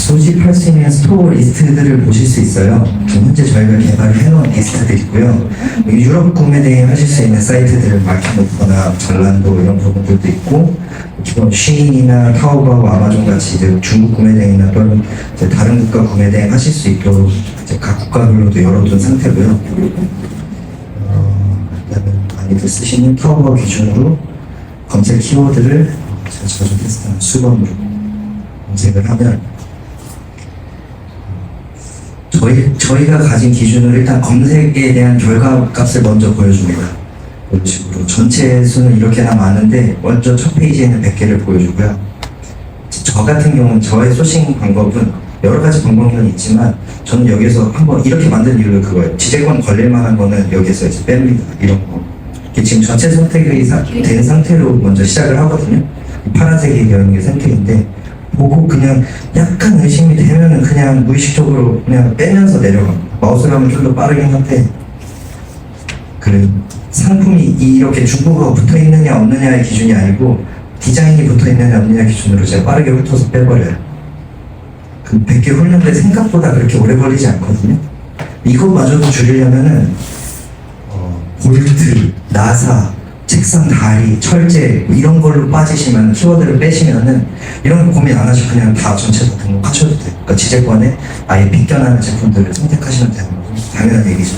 소집할 수 있는 스토어 리스트들을 보실 수 있어요. 지금 현재 저희가 개발을 해놓은 리스트들이 있고요. 유럽 구매 대행 하실 수 있는 사이트들을 마켓노프나 전란도 이런 부분들도 있고, 기본 쉬인이나 타오바오, 아마존 같이 이제 중국 구매 대행이나 또는 이제 다른 국가 구매 대행 하실 수 있도록 이제 각 국가별로도 열어둔 상태고요. 일단은 많이들 쓰시는 타오바오 기준으로 검색 키워드를 제가 자주 테스트하는 수범으로 검색을 하면 저희가 가진 기준으로 일단 검색에 대한 결과값을 먼저 보여줍니다. 이런 식으로 전체 수는 이렇게나 많은데 먼저 첫 페이지에는 100개를 보여주고요. 저 같은 경우는 저의 소싱 방법은 여러 가지 방법은 있지만 저는 여기서 한번 이렇게 만든 이유가 그거예요. 지재권 걸릴 만한 거는 여기서 이제 뺍니다. 이런 거. 이게 지금 전체 선택이 된 상태로 먼저 시작을 하거든요. 파란색이 되어 있는 게 선택인데 보고 그냥 약간 의심이 되면은 그냥 무의식적으로 그냥 빼면서 내려갑니다. 마우스를 하면 좀 더 빠르긴 한데 그 상품이 이렇게 중국어가 붙어 있느냐 없느냐의 기준이 아니고 디자인이 붙어 있느냐 없느냐 기준으로 제가 빠르게 훑어서 빼버려요. 그 100개 훑는데 생각보다 그렇게 오래 걸리지 않거든요. 이것마저도 줄이려면은 볼트, 나사, 책상 다리, 철제 뭐 이런 걸로 빠지시면 키워드를 빼시면은 이런 거 고민 안 하시고 그냥 다 전체 다 등록하셔도 돼요. 그러니까 지재권에 아예 빗겨나는 제품들을 선택하시면 되는 거고 당연한 얘기죠.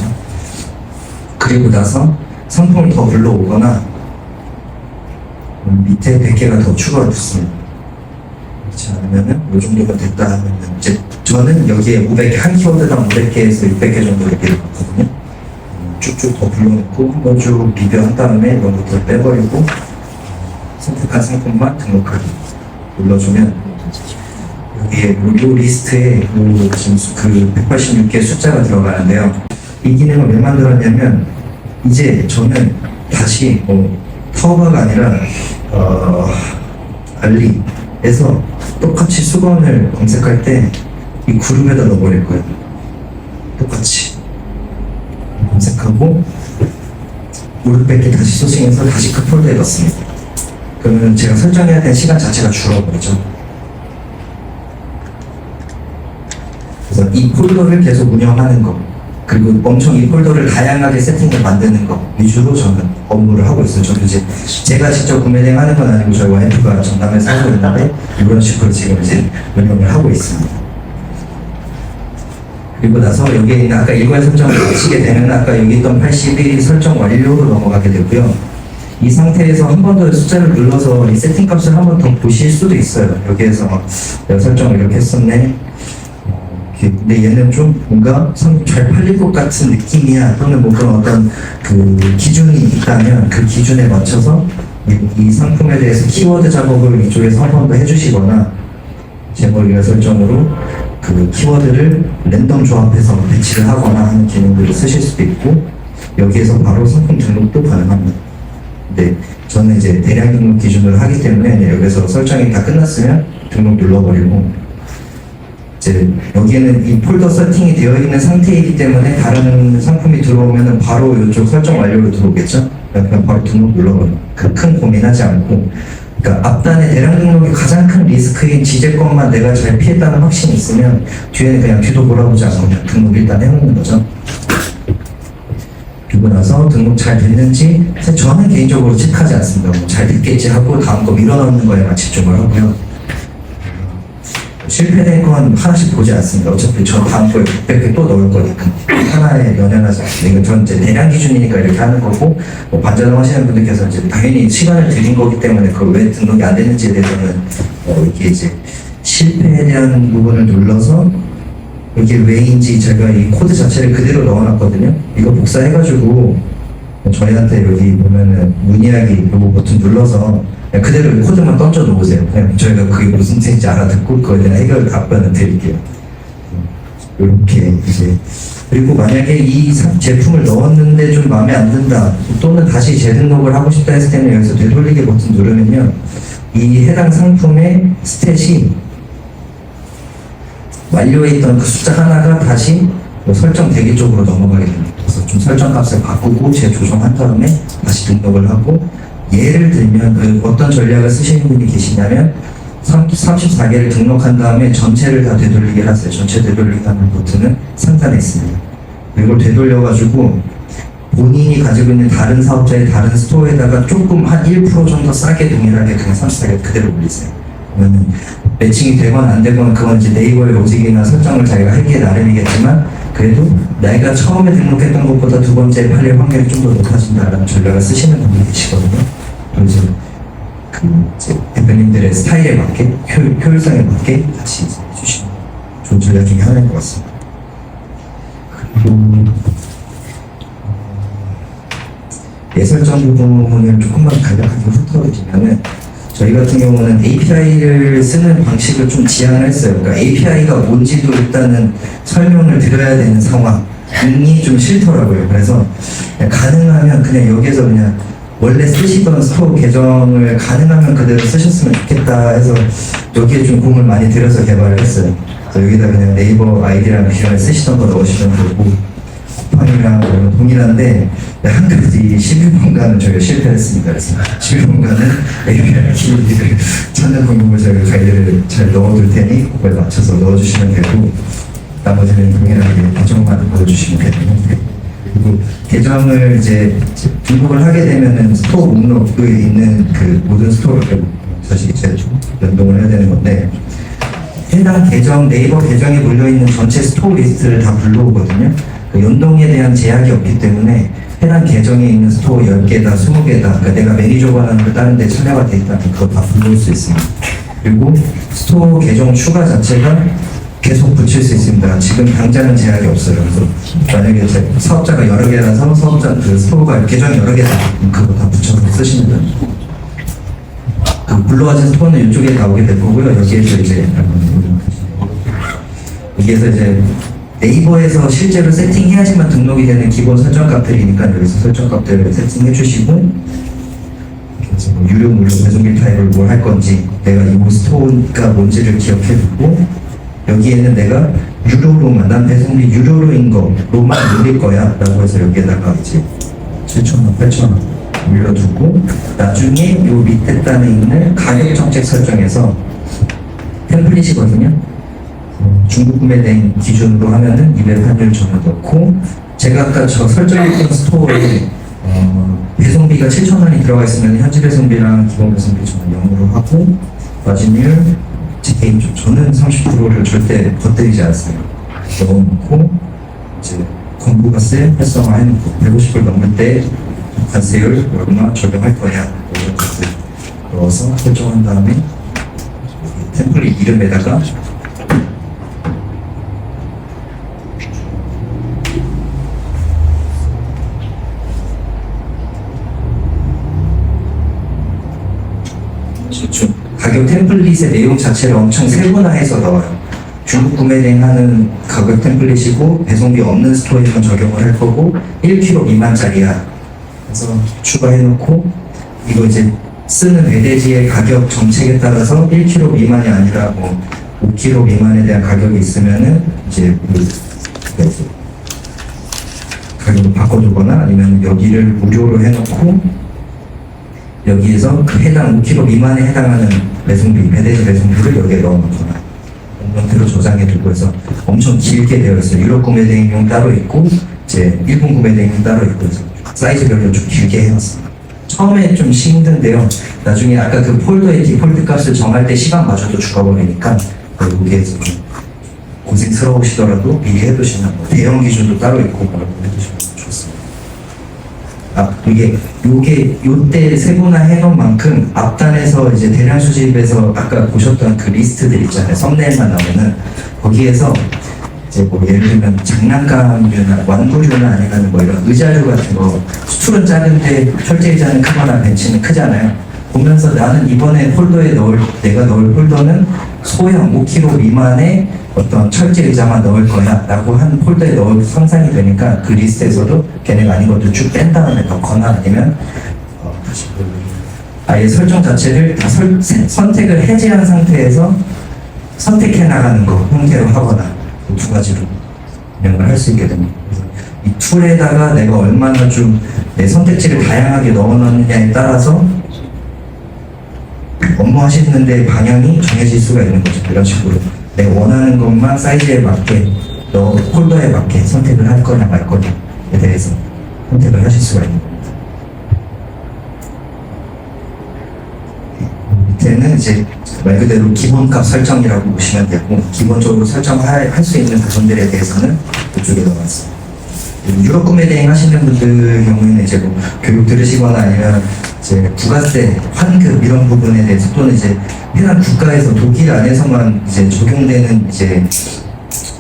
그리고 나서 상품을 더 불러오거나 밑에 100개가 더 추가가 됐습니다. 그렇지 않으면은 이 정도가 됐다 하면은 이제 저는 여기에 500개 한 키워드당 500개에서 600개 정도 얘기를 받거든요. 쭉쭉 더 불러놓고 한번 쭉 리뷰한 다음에 이런 것들을 빼버리고 선택한 상품만 등록하기 눌러주면 여기에 무료 리스트에 지금 그 186개 숫자가 들어가는데요. 이 기능을 왜 만들었냐면 이제 저는 다시 타오바가 아니라 알리에서 똑같이 수건을 검색할 때 이 그룹에다 넣어버릴 거예요. 똑같이 검색하고 500개 다시 소싱해서 다시 그 폴더에 넣습니다. 그러면 제가 설정해야 되는 시간 자체가 줄어버리죠. 그래서 이 폴더를 계속 운영하는 거 그리고 엄청 이 폴더를 다양하게 세팅을 만드는 거 위주로 저는 업무를 하고 있어요. 저도 이제 제가 직접 구매 대행하는 건 아니고 저희 와이프가 전담해서 하고 있는데 이런 식으로 지금 이제 운영을 하고 있습니다. 그리고 나서 여기에 있는 아까 일괄 설정을 마치게 되면 아까 여기 있던 81 설정 완료로 넘어가게 되고요. 이 상태에서 한 번 더 숫자를 눌러서 이 세팅 값을 한 번 더 보실 수도 있어요. 여기에서 막 내가 설정을 이렇게 했었네. 근데 얘는 좀 뭔가 잘 팔릴 것 같은 느낌이야. 또는 뭐 그런 어떤 그 기준이 있다면 그 기준에 맞춰서 이 상품에 대해서 키워드 작업을 이쪽에서 한 번 더 해주시거나 제목이나 설정으로 그 키워드를 랜덤 조합해서 배치를 하거나 하는 기능들을 쓰실 수도 있고 여기에서 바로 상품 등록도 가능합니다. 근데 저는 이제 대량 등록 기준으로 하기 때문에 여기서 설정이 다 끝났으면 등록 눌러버리고 이제 여기에는 이 폴더 세팅이 되어 있는 상태이기 때문에 다른 상품이 들어오면은 바로 이쪽 설정 완료로 들어오겠죠? 그냥 바로 등록 눌러버려요. 큰 고민하지 않고 그러니까 앞단에 대량 등록이 가장 큰 리스크인 지재권만 내가 잘 피했다는 확신이 있으면 뒤에는 그냥 뒤도 돌아보지 않고 그냥 등록 일단 해놓는 거죠. 그리고 나서 등록 잘 됐는지 사실 저는 개인적으로 체크하지 않습니다. 뭐 잘 됐겠지 하고 다음 거 밀어넣는 거에만 집중을 하고요. 실패된 건 하나씩 보지 않습니다. 어차피 저 다음 거에 600개 또 넣을 거니까 하나에 연연하지 않습니다. 이건 전 이제 대량 기준이니까 이렇게 하는 거고 뭐 반자동 하시는 분들께서 이제 당연히 시간을 들인 거기 때문에 그걸 왜 등록이 안 됐는지에 대해서는 이게 이제 실패에 대한 부분을 눌러서 이게 왜인지 제가 이 코드 자체를 그대로 넣어놨거든요. 이거 복사해가지고 저희한테 여기 보면은 문의하기 요거 버튼 눌러서 그냥 그대로 코드만 던져 놓으세요. 그냥 저희가 그게 무슨 뜻인지 알아듣고 그거에 대한 해결 답변을 드릴게요. 이렇게 이제 그리고 만약에 이 제품을 넣었는데 좀 마음에 안 든다 또는 다시 재등록을 하고 싶다 했을 때는 여기서 되돌리기 버튼 누르면요 이 해당 상품의 스탯이 완료해 있던 그 숫자 하나가 다시 설정 대기 쪽으로 넘어가게 됩니다. 그래서 좀 설정 값을 바꾸고 재조정한 다음에 다시 등록을 하고 예를 들면 어떤 전략을 쓰시는 분이 계시냐면 34개를 등록한 다음에 전체를 다 되돌리게 하세요. 전체 되돌리기 하는 버튼은 상단에 있습니다. 이걸 되돌려가지고 본인이 가지고 있는 다른 사업자의 다른 스토어에다가 조금 한 1% 정도 싸게 동일하게 그냥 34개 그대로 올리세요. 그러면 매칭이 되건 안 되건 그건 이제 네이버의 로직이나 설정을 자기가 하기에 나름이겠지만 그래도 내가 처음에 등록했던 것보다 두 번째 팔릴 확률이 좀 더 높아진다라는 전략을 쓰시는 분들이 계시거든요. 그래서 이제 대표님들의 스타일에 맞게 효율성에 맞게 같이 해주시는 좋은 전략 중에 하나인 것 같습니다. 그리고 예설정 부분을 조금만 간략하게 훑어드리면은 저희 같은 경우는 API를 쓰는 방식을 좀 지향을 했어요. 그러니까 API가 뭔지도 일단은 설명을 드려야 되는 상황이 좀 싫더라고요. 그래서 가능하면 그냥 여기서 그냥 원래 쓰시던 스토어 계정을 가능하면 그대로 쓰셨으면 좋겠다 해서 여기에 좀 공을 많이 들여서 개발을 했어요. 그래서 여기다 그냥 네이버 아이디랑 기존에 쓰시던 거 넣으시면 되고 쿠팡이랑 동일한데 한 가지 11번가는 저희가 실패했습니다. 그래서 11번가는 API 키를 찾는 방법을 저희가 가이드를 잘 넣어둘 테니 그거에 맞춰서 넣어주시면 되고 나머지는 동일하게 계정만 넣어주시면 되는 그리고 계정을 이제 등록을 하게 되면은 스토어 목록에 있는 그 모든 스토어를 사실 이제 연동을 해야 되는 건데 해당 계정, 네이버 계정에 몰려있는 전체 스토어 리스트를 다 불러오거든요. 그 연동에 대한 제약이 없기 때문에 해당 계정에 있는 스토어 10개다, 20개다, 그러니까 내가 매니저 권한으로 다른 데 참여가 돼 있다면 그거 다 불러올 수 있습니다. 그리고 스토어 계정 추가 자체가 계속 붙일 수 있습니다. 지금 당장은 제약이 없어요. 그래서 만약에 사업자가 여러 개라서 사업자 그 스토어가 계정이 여러 개다, 그거 다 붙여서 쓰시면 됩니다. 그 불러와진 스토어는 이쪽에 나오게 될 거고요. 여기에서 이제 네이버에서 실제로 세팅해야지만 등록이 되는 기본 설정값들이니까 여기서 설정값들을 세팅해 주시고 그래서 뭐 유료 무료 배송비 타입을 뭘 할 건지 내가 이 스토어가 뭔지를 기억해 두고 여기에는 내가 유료로만 난 배송비 유료로인 거로만 올릴 거야 라고 해서 여기에다가 이제 7,000원, 8,000원 올려두고 나중에 요 밑에 단에 있는 가격 정책 설정에서 템플릿이거든요. 중국 구매 대행 기준으로 하면은 이베르 환율 전혀 넣고 제가 아까 저 설정했던 스토어에 배송비가 7,000원이 들어가 있으면 현지 배송비랑 기본 배송비 저는 0으로 하고 마진율 제 개인적으로 저는 30%를 절대 겉들이지 않습니다. 넣어놓고 이제 공부가세 활성화 해놓고 150불 넘을 때 관세율 얼마 적용할 거냐 이런 것들 넣어서 설정한 다음에 템플릿 이름에다가 가격 템플릿의 내용 자체를 엄청 세분화해서 넣어요. 중국 구매 대행하는 가격 템플릿이고 배송비 없는 스토어에만 적용을 할 거고 1kg 미만짜리야. 그래서 추가해놓고 이거 이제 쓰는 배대지의 가격 정책에 따라서 1kg 미만이 아니라 뭐 5kg 미만에 대한 가격이 있으면은 이제 가격을 바꿔주거나 아니면 여기를 무료로 해놓고 여기에서 그 해당 5kg 미만에 해당하는 배송비, 배대지 배송비를 여기에 넣어놓거나 형태로 저장해 두고 해서 엄청 길게 되어 있어요. 유럽 구매 대행용 따로 있고 이제 일본 구매 대행용 따로 있고 해서 사이즈별로 좀 길게 해놨습니다. 처음에 좀 힘든데요. 나중에 아까 그 폴더의 디폴트 값을 정할 때 시간마저도 죽어버리니까 여기에서 좀 고생스러우시더라도 미리 해두시면 뭐 대형 기준도 따로 있고 뭐 해두시면 좋습니다. 요때 세분화 해놓은 만큼 앞단에서 이제 대량 수집에서 아까 보셨던 그 리스트들 있잖아요. 썸네일만 나오는 거기에서 이제 뭐 예를 들면 장난감류나 완구류나 아니면 뭐 이런 의자류 같은 거 수출은 작은데 철제 의자는 크거나 벤치는 크잖아요. 보면서 나는 이번에 내가 넣을 폴더는 소형 5kg 미만의 어떤 철제 의자만 넣을 거야 라고 한 폴더에 넣을 상상이 되니까 그 리스트에서도 걔네가 아닌 것도 쭉 뺀 다음에 넣거나 아니면 아예 설정 자체를 다 선택을 해제한 상태에서 선택해 나가는 거 형태로 하거나 두 가지로 운영을 할 수 있게 됩니다. 그래서 이 툴에다가 내가 얼마나 좀 내 선택지를 다양하게 넣어 넣느냐에 따라서 업무 하시는데 방향이 정해질 수가 있는 거죠. 이런 식으로 내가 원하는 것만 사이즈에 맞게 폴더에 맞게 선택을 할 거냐 말 거냐에 대해서 선택을 하실 수가 있는 겁니다. 밑에는 이제 말 그대로 기본값 설정이라고 보시면 되고, 기본적으로 설정할 수 있는 부분들에 대해서는 이쪽에 넣어놨습니다. 유럽 구매 대행 하시는 분들 경우에는 이제 뭐 교육 들으시거나 아니면 이제 부가세, 환급 이런 부분에 대해서, 또는 이제 해당 국가에서 독일 안에서만 이제 적용되는 이제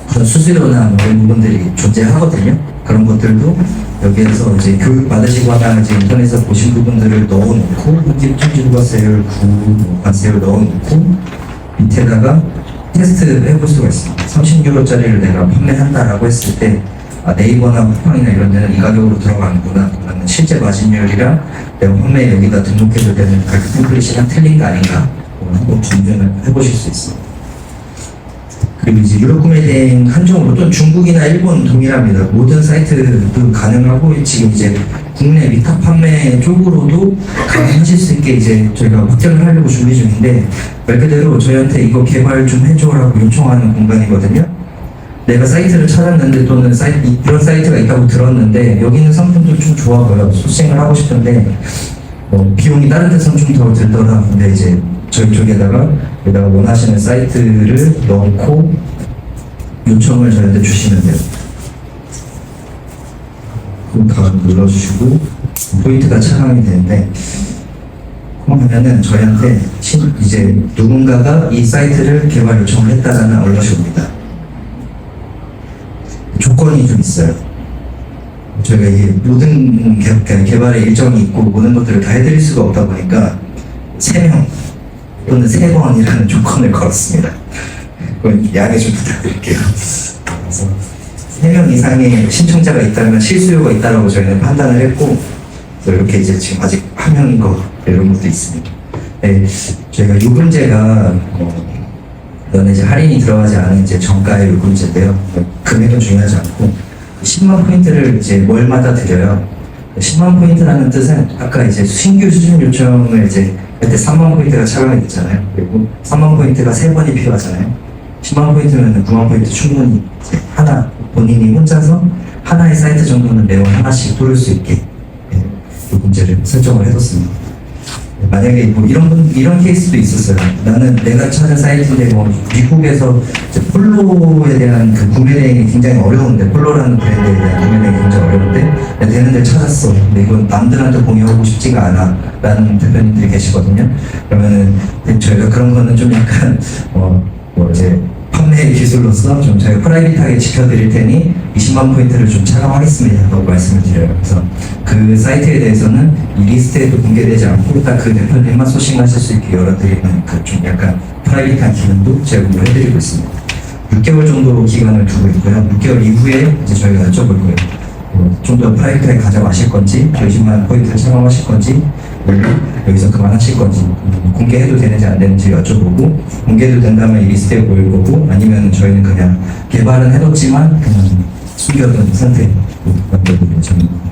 그런 수수료나 뭐 이런 부분들이 존재하거든요. 그런 것들도 여기에서 이제 교육 받으시거나 이제 인터넷에서 보신 부분들을 넣어놓고, 현지부가세율, 관세율 넣어놓고 밑에다가 테스트 해볼 수가 있습니다. 30유로짜리를 내가 판매한다라고 했을 때 네이버나 쿠팡이나 이런 데는 이 가격으로 들어가는구나, 그러면 실제 마진율이랑 내가 판매 여기다 등록해도 되는 가격 템플릿이랑 틀린 거 아닌가 한번 검증을 해보실 수 있습니다. 그리고 이제 유럽 구매 대행 한정으로, 또 중국이나 일본 동일합니다. 모든 사이트도 가능하고, 지금 이제 국내 위탁 판매 쪽으로도 가능하실 수 있게 이제 저희가 확장을 하려고 준비 중인데, 말 그대로 저희한테 이거 개발 좀 해줘라고 요청하는 공간이거든요. 내가 사이트를 찾았는데, 또는 이런 사이트가 있다고 들었는데 여기 있는 상품도 좀 좋아 보여, 소싱을 하고 싶은데 비용이 다른 데서는 좀 더 들더라. 근데 이제 저희 쪽에다가 여기다가 원하시는 사이트를 넣고 요청을 저희한테 주시면 돼요. 그럼 다음 눌러주시고 포인트가 차감이 되는데, 그러면은 저희한테 이제 누군가가 이 사이트를 개발 요청을 했다라는 알럿이 옵니다. 조건이 좀 있어요. 저희가 이게 모든 개발의 일정이 있고 모든 것들을 다 해드릴 수가 없다 보니까 3명 또는 3번이라는 조건을 걸었습니다. 그건 양해 좀 부탁드릴게요. 그래서 3명 이상의 신청자가 있다면 실수요가 있다고 저희는 판단을 했고, 그래서 이렇게 이제 지금 아직 화면인 거 이런 것도 있습니다. 네, 저희가 요금제가 이거는 이제 할인이 들어가지 않은 이제 정가의 요금제인데요. 금액은 중요하지 않고 10만 포인트를 이제 월마다 드려요. 10만 포인트라는 뜻은 아까 이제 신규 수준 요청을 이제 그때 3만 포인트가 차감이 됐잖아요. 그리고 3만 포인트가 3번이 필요하잖아요. 10만 포인트면 9만 포인트 충분히 이제 하나, 본인이 혼자서 하나의 사이트 정도는 매월 하나씩 돌릴 수 있게 요금제를 설정을 해뒀습니다. 만약에 뭐 이런 케이스도 있었어요. 나는 내가 찾은 사이트인데 뭐 미국에서 이제 폴로에 대한 그 구매 대행이 굉장히 어려운데, 폴로라는 브랜드에 대한 구매 대행이 굉장히 어려운데 내가 되는 데를 찾았어. 근데 이건 남들한테 공유하고 싶지가 않아 라는 대표님들이 계시거든요. 그러면은 저희가 그런 거는 좀 약간 뭐 이제 판매 기술로서 좀 저희가 프라이빗하게 지켜드릴 테니 20만 포인트를 좀 차감하겠습니다 라고 말씀을 드려요. 그래서 그 사이트에 대해서는 이 리스트에도 공개되지 않고 딱 그 대표님만 소싱하실 수 있게 열어드리는 그 좀 약간 프라이빗한 기능도 제공을 해드리고 있습니다. 6개월 정도 기간을 두고 있고요. 6개월 이후에 이제 저희가 여쭤볼 거예요. 좀 더 프라이빗하게 가져가실 건지, 20만 포인트를 차감하실 건지, 여기서 그만하실 건지, 공개해도 되는지 안 되는지 여쭤보고, 공개해도 된다면 이 리스트에 보일 거고, 아니면 저희는 그냥 개발은 해뒀지만 그냥 숨겨둔 상태로 만들어드릴 예정입니다.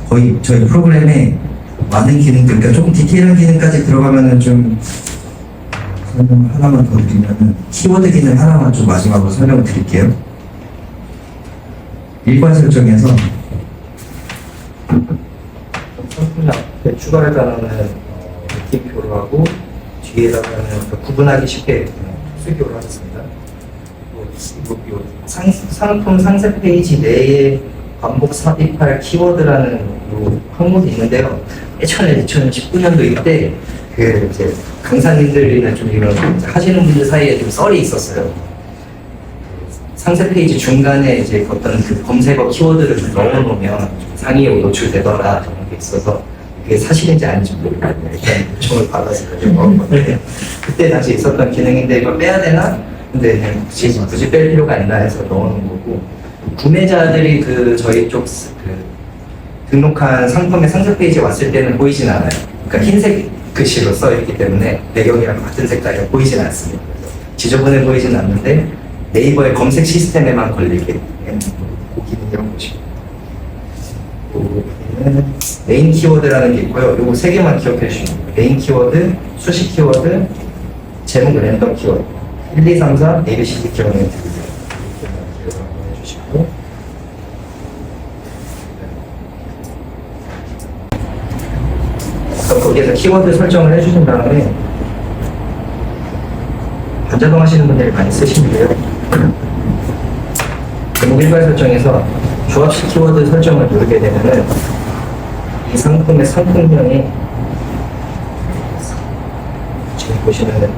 거의 저희 프로그램에 많은 기능들, 그러니까 조금 디테일한 기능까지 들어가면은 좀 설명 하나만 더 드리면은, 키워드 기능 하나만 좀 마지막으로 설명을 드릴게요. 일반 설정에서 상품 앞에 추가할 단어는 느낌표로 하고, 뒤에다가는 구분하기 쉽게 수식으로 하겠습니다. 상품 상세 페이지 내에 반복 삽입할 키워드라는 항목이 있는데요. 예전에 2019년도 이때 그 이제 강사님들이나 좀 이런 하시는 분들 사이에 좀 썰이 있었어요. 상세 페이지 중간에 이제 어떤 그 검색어 키워드를 좀 넣어놓으면 상위에 노출되더라 그런 게 있어서 그게 사실인지 아닌지 모르겠는데 일단 요청을 받아서 그렇게 넣은 건데, 그때 당시 있었던 기능인데 이걸 빼야 되나? 근데 그냥 굳이 뺄 필요가 있나 해서 넣어놓은 거고, 구매자들이 그 저희 쪽 등록한 상품의 상세 페이지에 왔을 때는 보이진 않아요. 그러니까 흰색 글씨로 써있기 때문에 배경이랑 같은 색깔이 보이진 않습니다. 그래서 지저분해 보이진 않는데 네이버의 검색 시스템에만 걸리게 고기는 이런 것이고, 여기는 메인 키워드라는 게 있고요. 요거 세 개만 기억해 주시면 돼요. 메인 키워드, 수식 키워드, 제목 랜덤 키워드. 1, 2, 3, 4, A, B, C, D 기억해 주시고. 거기에서 키워드 설정을 해주신 다음에 반자동 하시는 분들이 많이 쓰시는데요. 제목 일괄 설정에서 조합식 키워드 설정을 누르게 되면은 이 상품의 상품명이 지금 보시면은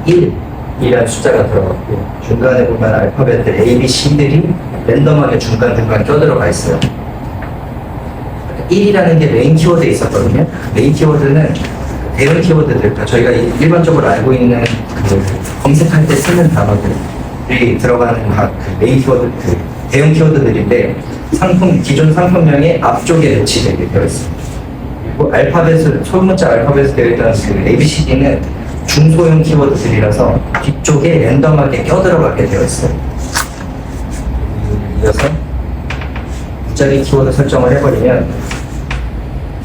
1이라는 숫자가 들어갔고 중간에 보면 알파벳들 A, B, C들이 랜덤하게 중간중간 껴들어가 있어요. 1이라는 게 메인 키워드에 있었거든요. 메인 키워드는 대응 키워드들, 그러니까 저희가 일반적으로 알고 있는 그 검색할 때 쓰는 단어들이 들어가는 각 그 메인 키워드, 그 대응 키워드들인데 기존 상품명의 앞쪽에 배치되게 되어 있습니다. 그리고 소문자 알파벳으로 되어 있던 그 ABCD는 중소형 키워드들이라서 뒤쪽에 랜덤하게 껴들어가게 되어 있어요. 이어서 무자리 키워드 설정을 해버리면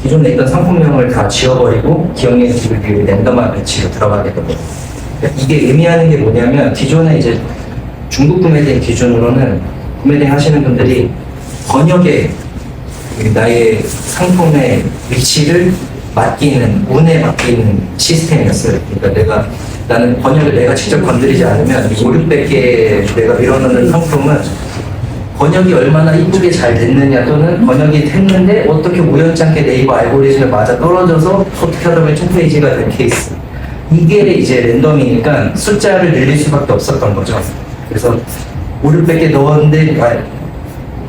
기존에 있던 상품명을 다 지워버리고 기억력 키워드 랜덤한 배치로 들어가게 됩니다. 이게 의미하는 게 뭐냐면 기존에 이제 중국 구매대 기준으로는 구매대 하시는 분들이 번역에 나의 상품의 위치를 운에 맡기는 시스템이었어요. 그러니까 나는 번역을 내가 직접 건드리지 않으면 5, 600개 내가 밀어넣는 상품은 번역이 얼마나 이쁘게 잘 됐느냐 또는 번역이 됐는데 어떻게 우연찮게 네이버 알고리즘에 맞아 떨어져서 어떻게 하다 보면 첫 페이지가 된 케이스. 이게 이제 랜덤이니까 숫자를 늘릴 수밖에 없었던 거죠. 그래서 5, 600개 넣었는데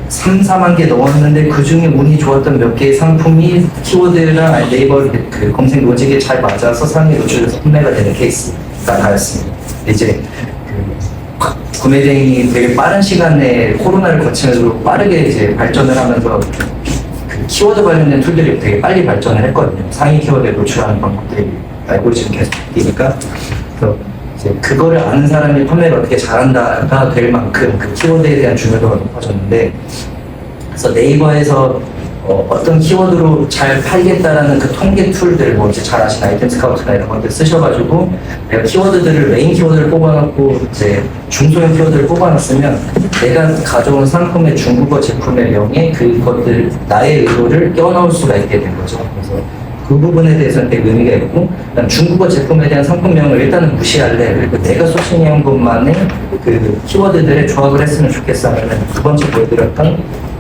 3, 4만 개 넣었는데 그 중에 운이 좋았던 몇 개의 상품이 키워드랑 네이버 그 검색 로직에 잘 맞아서 상위 노출돼서 판매가 되는 케이스가 다였습니다. 이제 구매대행이 되게 빠른 시간에 코로나를 거치면서 빠르게 이제 발전을 하면서 그 키워드 관련된 툴들이 되게 빨리 발전을 했거든요. 상위 키워드에 노출하는 방법들이 알고리즘 계속 바뀌니까. 그래서 이제 그거를 아는 사람이 판매를 어떻게 잘한다가 될 만큼 그 키워드에 대한 중요도가 높아졌는데, 그래서 네이버에서 어떤 키워드로 잘 팔겠다라는 그 통계 툴들, 뭐 이제 잘 아시는 아이템 스카우트나 이런 것들 쓰셔가지고 내가 키워드들을 메인 키워드를 뽑아놓고 이제 중소형 키워드를 뽑아놨으면 내가 가져온 상품의 중국어 제품의 명에 그것들 나의 의도를 껴넣을 수가 있게 된 거죠. 그래서 그 부분에 대해서는 되게 의미가 있고, 그다음 중국어 제품에 대한 상품명을 일단은 무시할래. 그리고 내가 소싱한 것만의 그 키워드들에 조합을 했으면 좋겠어 하면은 두 번째 보여드렸던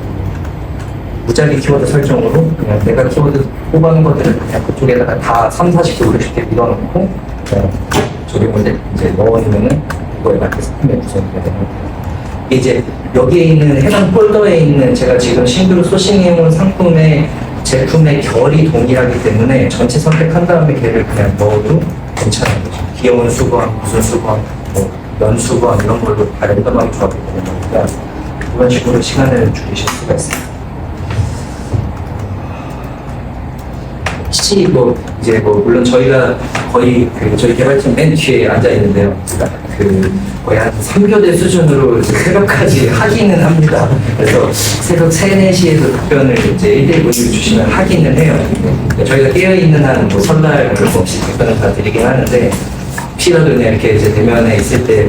무작위 키워드 설정으로 그냥 내가 키워드 뽑아놓은 것들을 그냥 그쪽에다가 다 3, 40개, 50개 밀어넣고 저기 먼저 이제 넣어놓으면은 그거에 맞게 상품에 구성이 되는 거예요. 이제 여기에 있는 해당 폴더에 있는 제가 지금 신규로 소싱해온 상품의 제품의 결이 동일하기 때문에 전체 선택한 다음에 걔를 그냥 넣어도 괜찮은 거죠. 귀여운 수건, 무슨 수건, 면 수건 이런 걸로 다 랜덤하게 조합이 되는 거니까 그런 식으로 시간을 줄이실 수가 있습니다. 혹시 이제 물론 저희가 거의 저희 개발팀 맨 뒤에 앉아 있는데요. 그러니까 거의 한 3교대 수준으로 이제 새벽까지 확인은 합니다. 그래서 새벽 3, 4시에도 답변을 이제 1대1 문의를 주시면 확인을 해요. 그러니까 저희가 깨어있는 한 설날 그런 거 없이 답변을 다 드리긴 하는데, 혹시라도 그냥 이렇게 이제 대면에 있을 때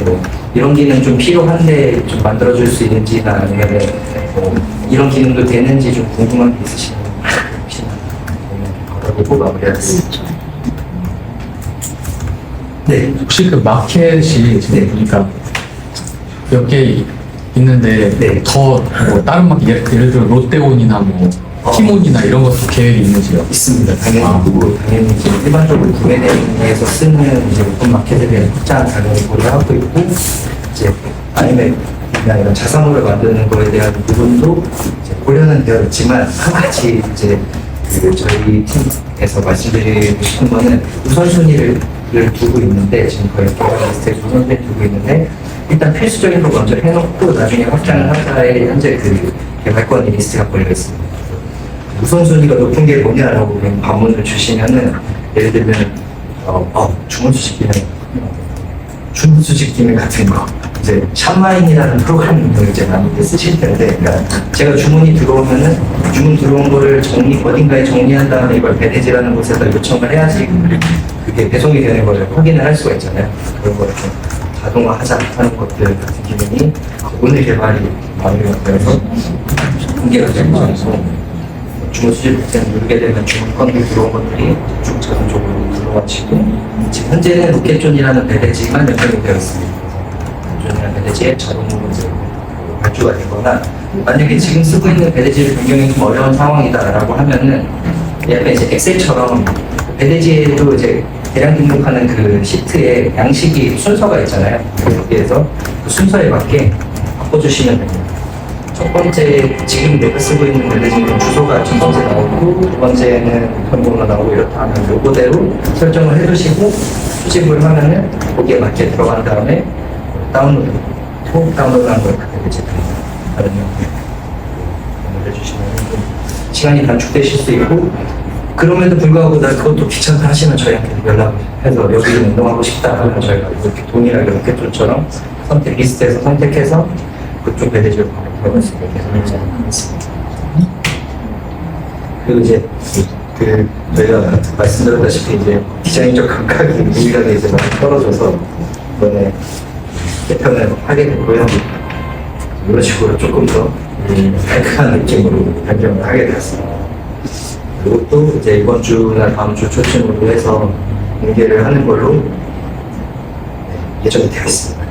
이런 기능 좀 필요한데 좀 만들어줄 수 있는지나 아니면 이런 기능도 되는지 좀 궁금한 게 있으시면 보고 마무리하겠습니다. 네. 혹시 그 마켓이 지금 보니까 몇 개 있는데 네. 더 다른 마켓 예를 들어 롯데온이나 티몬이나 이런 것도 계획이 있는지요? 있습니다. 당연히 이제 일반적으로 구매대행에서 쓰는 이제 오픈 마켓에 대한 확장 당연히 고려하고 있고, 이제 아니면 이런 자사몰을 만드는 거에 대한 부분도 이제 고려는 되어 있지만 한 가지 이제 저희 팀에서 말씀드리고 싶은 거는 우선순위를 두고 있는데, 지금 거의 개발 리스트에 우선순위를 두고 있는데, 일단 필수적인 거 먼저 해놓고 나중에 확장을 하자에 현재 그 개발권이 리스트가 걸려 있습니다. 우선순위가 높은 게 뭐냐라고 반문을 주시면은, 예를 들면 주문수집 기능 같은 거, 이제 샵마인이라는 프로그램을 이제 많이 쓰실 텐데, 그러니까 제가 주문이 들어오면은 주문 들어온 거를 어딘가에 정리한 다음에 이걸 배대지라는 곳에다 요청을 해야지 그게 배송이 되는 거를 확인을 할 수가 있잖아요. 그런 거를 좀 자동화하자 하는 것들 같은 기능이 오늘 개발이 마무리가 되어서 공개가 되고 주문 수집 버튼을 누르게 되면 주문 건이 들어온 것들이 쭉 자동적으로 들어와지고 지금 현재는 로켓존이라는 배대지만 연결이 되어 있습니다. 로켓존이라는 배대지에 자동으로 이제 발주가 되거나 만약에 지금 쓰고 있는 배대지를 변경이 좀 어려운 상황이다라고 하면은 약간 이제 엑셀처럼 배대지에도 이제 대량 등록하는 그 시트에 양식이 순서가 있잖아요. 여기에서 그 순서에 맞게 바꿔주시면 됩니다. 첫 번째 지금 내가 쓰고 있는 배대지는 주소가 첫 번째 나오고 두 번째는 번호가 나오고 이렇다 하면 요거대로 설정을 해두시고 수집을 하면은 거기에 맞게 들어간 다음에 다운로드한 걸 그대로 이제 다른 형태로 해주시면 시간이 단축되실 수 있고 그럼에도 불구하고 나 그것도 귀찮다 하시면 저희한테 연락해서 여기 운동하고 싶다 하면 저희가 이렇게 동일하게 로켓존처럼 리스트에서 선택해서 그쪽 배대지로 들어갈 수 있게 해서 그리고 이제 저희가 말씀드렸다시피 이제 디자인적 감각이 우리가 이제 많이 떨어져서 이번에 개편을 하게 됐고요. 이런 식으로 조금 더 깔끔한 느낌으로 변경을 하게 되었습니다. 그리고 또 이제 이번 주나 다음 주 초쯤으로 해서 공개를 하는 걸로 예정이 되어 있습니다.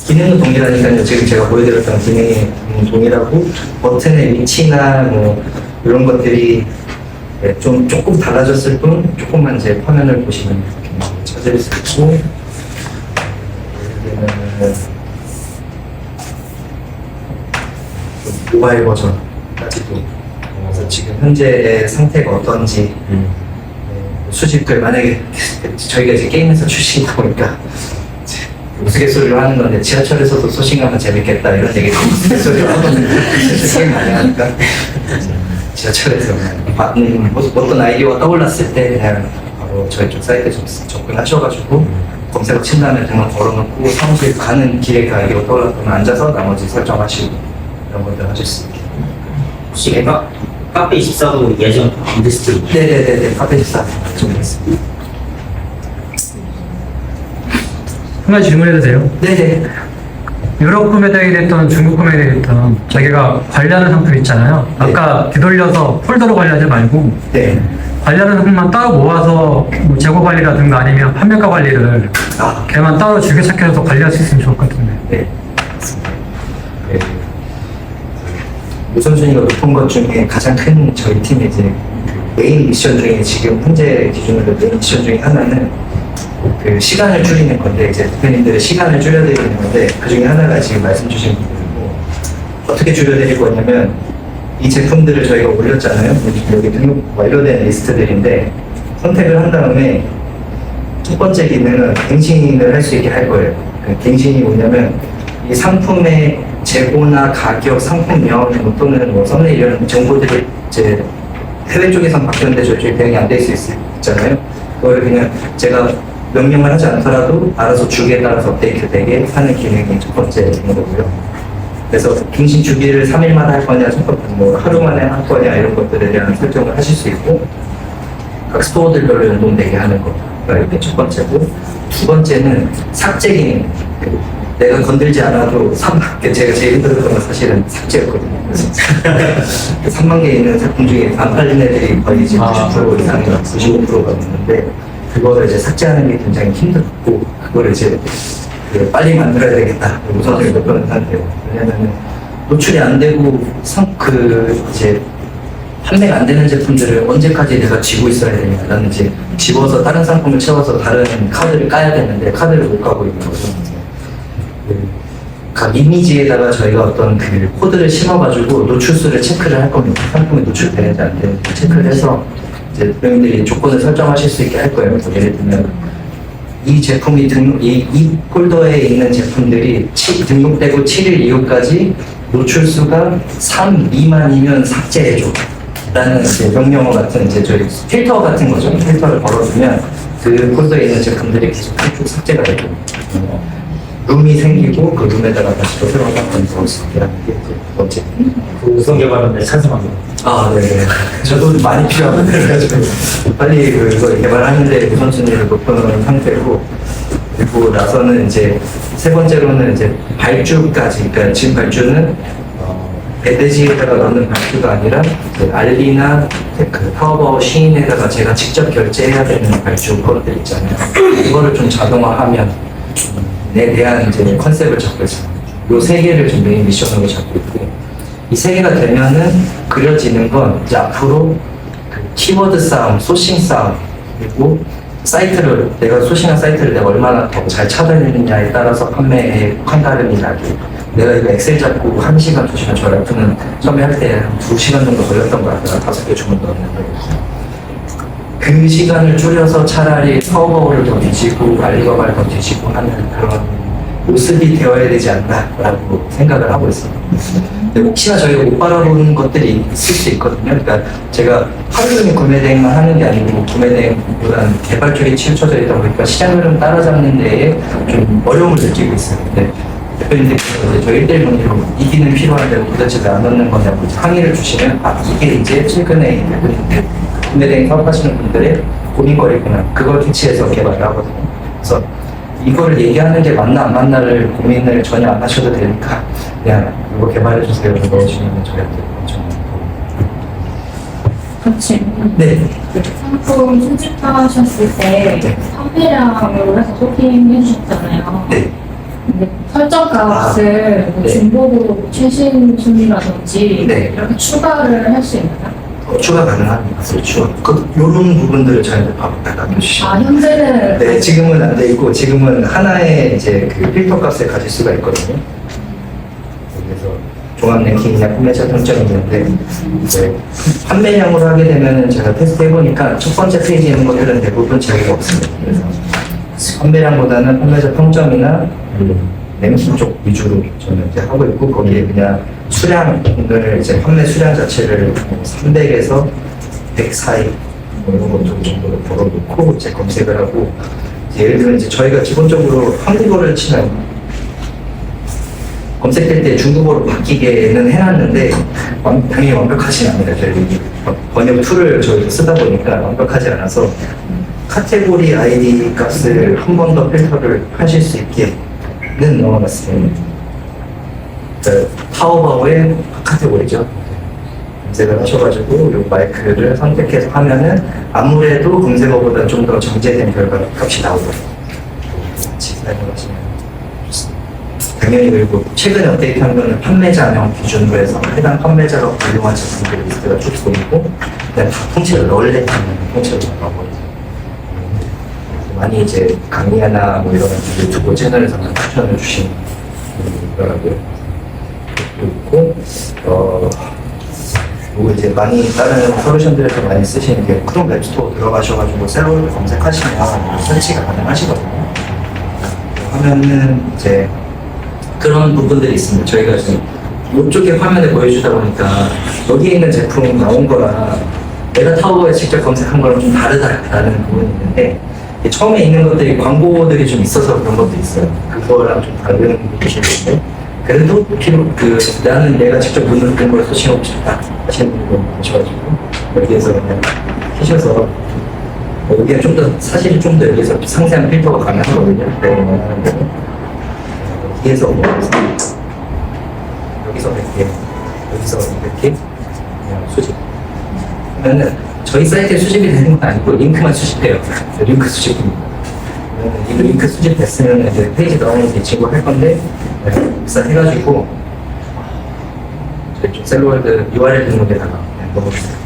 기능은 동일하니까요. 지금 제가 보여드렸던 기능이 동일하고 버튼의 위치나 뭐 이런 것들이 좀 조금 달라졌을 뿐 조금만 이제 화면을 보시면 이렇게 찾을 수 있고 모바일 버전까지도 그래서 지금 현재의 상태가 어떤지 수집들 만약에 저희가 이제 게임에서 출시다 보니까 우스갯소리로 하는 건데 지하철에서도 소싱하면 재밌겠다 이런 얘기 우스갯소리로 하거든요. 게임 많이 하니까 지하철에서 어떤 아이디어가 떠올랐을 때 그냥 바로 저희 쪽 사이트에 좀 접근하셔가지고 검색어 친 다음에 그냥 걸어놓고 사무실 가는 길에 그 아이디어가 떠올랐다면 앉아서 나머지 설정하시고 이런 것들 하실 수 있게. 혹시 카페 24도 예전 인더스트리 네네네네 카페 24 준비했습니다. 한 가지 질문해도 돼요? 네네. 유럽 구매대행이 됐던 중국 구매대행이 됐던 자기가 관리하는 상품 있잖아요. 아까 뒤돌려서 폴더로 관리하지 말고 네. 관리하는 상품만 따로 모아서 뭐 재고 관리라든가 아니면 판매가 관리를 걔만 따로 줄기차게해서 관리할 수 있으면 좋을 것 같은데. 네. 맞습니다. 네. 우선순위가 높은 것 중에 가장 큰 저희 팀의 이제 메인 미션 중에 지금 현재 기준으로 메인 미션 중에 하나는 그 시간을 줄이는 건데 이제 대표님들의 시간을 줄여드리는 건데 그 중에 하나가 지금 말씀 주신 부분이고 어떻게 줄여드릴 거냐면 이 제품들을 저희가 올렸잖아요. 여기 등록 완료된 리스트들인데 선택을 한 다음에 첫 번째 기능은 갱신을 할 수 있게 할 거예요. 그 갱신이 뭐냐면 이 상품의 재고나 가격, 상품명 또는 뭐 썸네일 이런 정보들이 이제 해외 쪽에선 바뀌었는데 저쪽에 대응이 안 될 수 있잖아요. 그걸 그냥 제가 명령을 하지 않더라도 알아서 주기에 따라서 업데이트되게 하는 기능이 첫 번째 거고요. 그래서 갱신 주기를 3일마다 할 거냐, 뭐 하루 만에 할 거냐 이런 것들에 대한 설정을 하실 수 있고 각 스토어들별로 연동되게 하는 거가 이게 첫 번째고 두 번째는 삭제 기능. 내가 건들지 않아도 제가 제일 힘들었던 건 사실은 삭제였거든요. 그래서 3만 개 있는 상품 중에 안 팔린 애들이 거의 지금 90% 이상, 95%가 있는데 그거를 이제 삭제하는 게 굉장히 힘들었고 그거를 이제 빨리 만들어야 되겠다 우선을 높여놓은 상태예요. 왜냐면은 노출이 안 되고 이제 판매가 안 되는 제품들을 언제까지 내가 쥐고 있어야 되냐. 나는 이제 집어서 다른 상품을 채워서 다른 카드를 까야 되는데 카드를 못 까고 있는 거죠. 각 이미지에다가 저희가 어떤 그 코드를 심어가지고 노출수를 체크를 할 겁니다. 상품이 노출되는지 안 되는지 체크를 해서 이제 고객님들이 조건을 설정하실 수 있게 할 거예요. 예를 들면 이 제품이 이 폴더에 있는 제품들이 등록되고 7일 이후까지 노출수가 3 미만이면 삭제해줘 라는 이제 명령어 같은 이제 저희 필터 같은 거죠. 필터를 걸어주면 그 폴더에 있는 제품들이 계속 쭉 삭제가 되고 룸이 생기고 그 룸에다가 다시 또 새로운 상품을 넣을 수 있게 하는 게 이제 두 번째. 그 우선 개발하는데 찬성합니다. 아, 네. 저도 많이 필요하거든요. 그래가지고 빨리 그걸 개발하는데 우선순위를 높여놓은 상태고, 그리고 나서는 이제 세 번째로는 이제 발주까지, 그러니까 지금 발주는 배대지에다가 넣는 발주가 아니라 이제 알리나 그 타워바오 시인에다가 제가 직접 결제해야 되는 발주 것들 있잖아요. 그거를 좀 자동화하면 에 대한 이제 컨셉을 잡고 있습니다. 요 세 개를 좀 메인 미션으로 잡고 있고, 이 세 개가 되면은 그려지는 건 이제 앞으로 그 키워드 싸움, 소싱 싸움, 그리고 사이트를 내가 소싱한 사이트를 내가 얼마나 더 잘 찾아내느냐에 따라서 판매의 판가름이 나기. 내가 이거 엑셀 잡고 1시간, 2시간 저 라이프는 처음에 할 때 한 2시간 정도 걸렸던 것 같아요. 5개 주문 넣었는데. 그 시간을 줄여서 차라리 타워바오를 더 뒤지고 알리바바를 더 뒤지고 하는 그런 모습이 되어야 되지 않나라고 생각을 하고 있습니다. 근데 혹시나 저희가 못 바라보는 것들이 있을 수 있거든요. 그러니까 제가 하루 종일 구매 대행만 하는 게 아니고 구매 대행보다는 개발 쪽에 치우쳐져 있다 보니까 시장 흐름 따라잡는 데에 좀 어려움을 느끼고 있어요. 근데 대표님들께서 저희 1대1 논의로 이기는 필요한데 도대체 왜 안 넣는 거냐고 항의를 주시면 이게 이제 최근에 대표님들 구매 대행 사업하시는 분들의 고민거리구나. 그걸 캐치해서 개발을 하거든요. 그래서 이거를 얘기하는 게 맞나 안 맞나를 고민을 전혀 안 하셔도 되니까 그냥 이거 개발해 주세요. 넣어주시면 저희한테 좀. 그렇지. 네. 상품 수집하셨을 때 네. 판매량으로 해서 소개해 주셨잖아요. 네. 근데 설정 값을 뭐 네. 중복으로 최신 순위라든지 네. 이렇게 추가를 할 수 있나요? 추가 가능합니다. 추가. 이런 부분들을 저희한테 바로 알려주시면. 아, 현재는 네, 지금은 안 돼 있고 지금은 하나의 이제 그 필터 값을 가질 수가 있거든요. 그래서 종합 랭킹이나 판매자 평점이 있는데 이제 판매량으로 하게 되면은 제가 테스트 해보니까 첫 번째 페이지에 있는 것들은 대부분 재미가 없습니다. 그래서 판매량보다는 판매자 평점이나 랭킹 쪽 위주로 저는 이제 하고 있고 거기에 그냥 수량을 이제 판매 수량 자체를 300에서 100 사이 뭐 이런 것들 정도로 걸어놓고 이제 검색을 하고 이제 예를 들면 이제 저희가 기본적으로 한국어를 치면 검색될 때 중국어로 바뀌게는 해놨는데 당연히 완벽하진 않습니다. 저희 번역 툴을 저희도 쓰다 보니까 완벽하지 않아서 카테고리 아이디 값을 한 번 더 필터를 하실 수 있게는 넣어놨습니다. 타워바오의 카테고리죠. 검색을 하셔가지고 이 마이크를 선택해서 하면은 아무래도 검색어보다 좀 더 정제된 결과 값이 나오거든요. 같이 사용하시면 좋습니다. 당연히 그리고 최근에 업데이트한 거는 판매자명 기준으로 해서 해당 판매자가 활용한 제품들 리스트가 쭉 보이고 그냥 다 통째로 널렛 통째로 나와버려요. 많이 이제 강의나 뭐 이런 유튜브 채널에서만 추천을 주시는 거라고요. 있고 그리고 이제 많이 다른 솔루션들에서 많이 쓰시는 게 크롬 웹스토어 들어가셔가지고 새로 검색하시면 설치가 가능하시거든요. 하면은 이제 그런 부분들이 있습니다. 저희가 지금 이쪽에 화면을 보여주다 보니까 여기에 있는 제품 나온 거랑 내가 타워에 직접 검색한 거랑 좀 다르다라는 부분이 있는데 처음에 있는 것들이 광고들이 좀 있어서 그런 것도 있어요. 그거랑 좀 다른 부분인데 그래도 나는 내가 직접 눈으로 걸 서칭하고 싶다 하시는 분들 계셔가지고 여기에서 그냥 하셔서 여기에 좀 더 사실 좀 더 여기서 상세한 필터가 가능하거든요. 여기에서 뭐 여기서 100개 여기서 200개 그냥 수집 그러면은 저희 사이트에 수집이 되는 건 아니고 링크만 수집해요. 링크 수집입니다. 이 링크 수집됐으면 이제 페이지 나오는 게 친구 할 건데 해가지고 저희 쪽 셀러월드 URL 등록에다가 넣어주세요.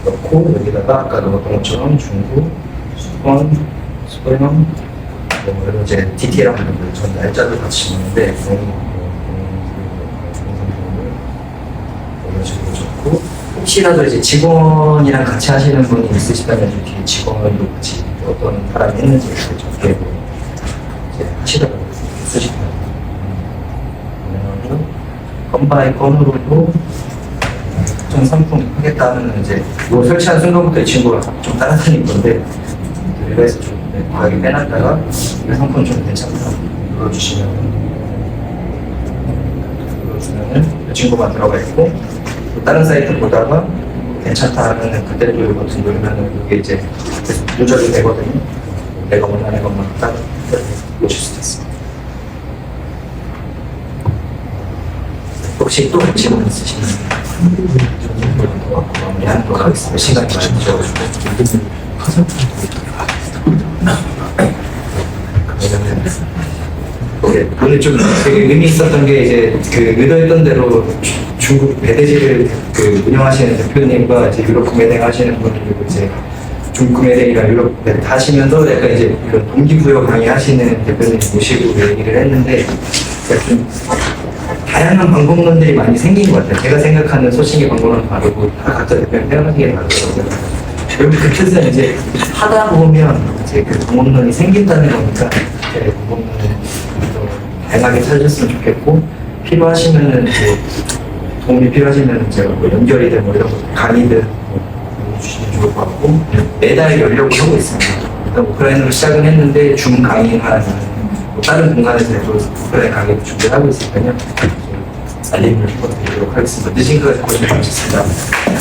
넣고 여기다가 아까 넣었던 것처럼 중국, 수번, 소형 뭐 이제 디테일한 부분들 전 날짜도 같이 넣는데 이런 식으로 적고 혹시라도 이제 직원이랑 같이 하시는 분이 있으시다면 뒤에 직원도 같이 어떤 사람이 했는지 적게 이제 하시다가 쓰시면 건바이 건으로도 특정 상품 하겠다면 이제 이거 설치한 순간부터 이 친구가 좀 따라다닐 건데 그래서 좀 여기 빼놨다가 이 상품 좀 괜찮다 눌러주면은 이 친구가 들어가 있고 또 다른 사이트 보다가 괜찮다 하면은 그때 또 이 버튼 누르면은 이게 이제 계속 조절이 되거든요. 내가 원하는 것만 딱 보실 수 있습니다. 혹시 또 질문 있으시면 마무리하도록 하겠습니다. 시간이 많이 주어가지고. 오늘 좀 되게 의미 있었던 게 이제 그 의도했던 대로 중국 배대지를 그 운영하시는 대표님과 이제 유럽 구매대행 하시는 분 그리고 이제 중국 구매대행이랑 유럽 구매대행 다 하시면서 약간 이제 이런 동기부여 강의하시는 대표님 모시고 얘기를 했는데 좀 다양한 방법론들이 많이 생긴 것 같아요. 제가 생각하는 소식의 방법론은 다르고 다 각자 대표님 생각하는 게 다르더라고요. 결국 그 뜻은 이제 하다 보면 이제 그 방법론이 생긴다는 거니까 이제 방법론을 좀 다양하게 찾으셨으면 좋겠고 필요하시면은 이제 도움이 필요하시면 이제 뭐 연결이든 뭐 이런 거 강의든 뭐 주시면 좋을 것 같고 매달 열려고 하고 있습니다. 일단 오프라인으로 시작은 했는데 줌 강의나 뭐 다른 공간에서도 오프라인 강의도 준비를 하고 있으니까요. 알림을 드리도록 하겠습니다. 늦은 시간까지 고생 많으셨습니다.